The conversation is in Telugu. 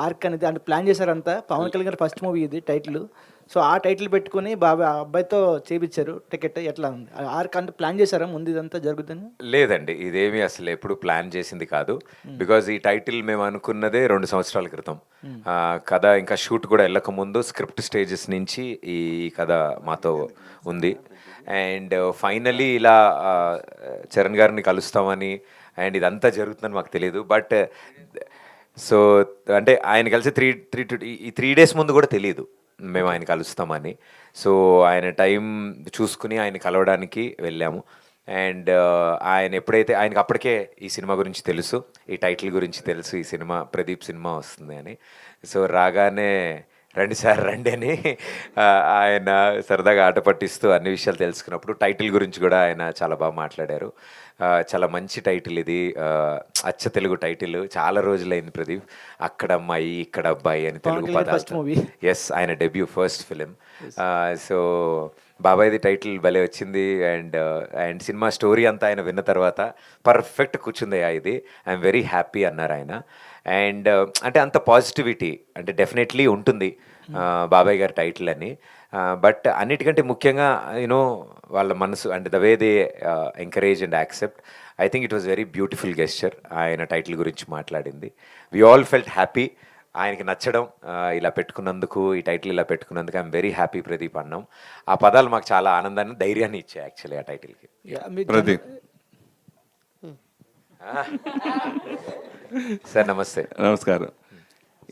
ఆర్క్ అనేది అంటే ప్లాన్ చేశారంతా. పవన్ కళ్యాణ్ గారి ఫస్ట్ మూవీ ఇది టైటిల్. సో ఆ టైటిల్ పెట్టుకొని బాబాయ్ ఆ అబ్బాయితో చేపిచ్చారు టికెట్. ఎట్లా ఉంది? ఆర్క్ అంటే ప్లాన్ చేశారా ముందు ఇదంతా జరుగుతుందని? లేదండి, ఇదేమి అసలు ఎప్పుడు ప్లాన్ చేసింది కాదు. బికాజ్ ఈ టైటిల్ మేము అనుకున్నదే 2 సంవత్సరాల క్రితం. కథ ఇంకా షూట్ కూడా వెళ్ళక ముందు స్క్రిప్ట్ స్టేజెస్ నుంచి ఈ కథ మాతో ఉంది. అండ్ ఫైనలీ ఇలా చరణ్ గారిని కలుస్తామని అండ్ ఇదంతా జరుగుతుందని మాకు తెలియదు. బట్ సో అంటే ఆయన కలిసి ఈ 3 days ముందు కూడా తెలియదు మేము ఆయన కలుస్తామని. సో ఆయన టైం చూసుకుని ఆయన కలవడానికి వెళ్ళాము. అండ్ ఆయన ఎప్పుడైతే ఆయనకి అప్పటికే ఈ సినిమా గురించి తెలుసు, ఈ టైటిల్ గురించి తెలుసు, ఈ సినిమా ప్రదీప్ సినిమా వస్తుంది అని. సో రాగానే రండి సార్ రండి అని ఆయన సరదాగా ఆట పట్టిస్తూ అన్ని విషయాలు తెలుసుకున్నప్పుడు టైటిల్ గురించి కూడా ఆయన చాలా బాగా మాట్లాడారు. చాలా మంచి టైటిల్ ఇది, అచ్చ తెలుగు టైటిల్. చాలా రోజులైంది ప్రదీప్, అక్కడ అమ్మాయి ఇక్కడ అబ్బాయి అని తెలుగు పదాలు. ఎస్, ఆయన డెబ్యూ ఫస్ట్ ఫిలిం. సో బాబాయ్ది టైటిల్ భలే వచ్చింది. అండ్ సినిమా స్టోరీ అంతా ఆయన విన్న తర్వాత పర్ఫెక్ట్ కూర్చుందయ్యా ఇది, ఐఎమ్ వెరీ హ్యాపీ అన్నారు ఆయన. అండ్ అంటే అంత పాజిటివిటీ అంటే డెఫినెట్లీ ఉంటుంది బాబాయ్ గారి టైటిల్ అని. బట్ అన్నిటికంటే ముఖ్యంగా యూనో వాళ్ళ మనసు అంటే the way they encourage and accept. I think it was very beautiful gesture ఆయన టైటిల్ గురించి మాట్లాడింది. వి ఆల్ ఫెల్ట్ హ్యాపీ ఆయనకి నచ్చడం, ఇలా పెట్టుకున్నందుకు, ఈ టైటిల్ ఇలా పెట్టుకున్నందుకు ఐఎమ్ వెరీ హ్యాపీ ప్రదీప్ అన్నాం. ఆ పదాలు మాకు చాలా ఆనందాన్ని ధైర్యాన్ని ఇచ్చాయి యాక్చువల్లీ ఆ టైటిల్కి. ప్రదీప్ సార్ నమస్తే. నమస్కారం.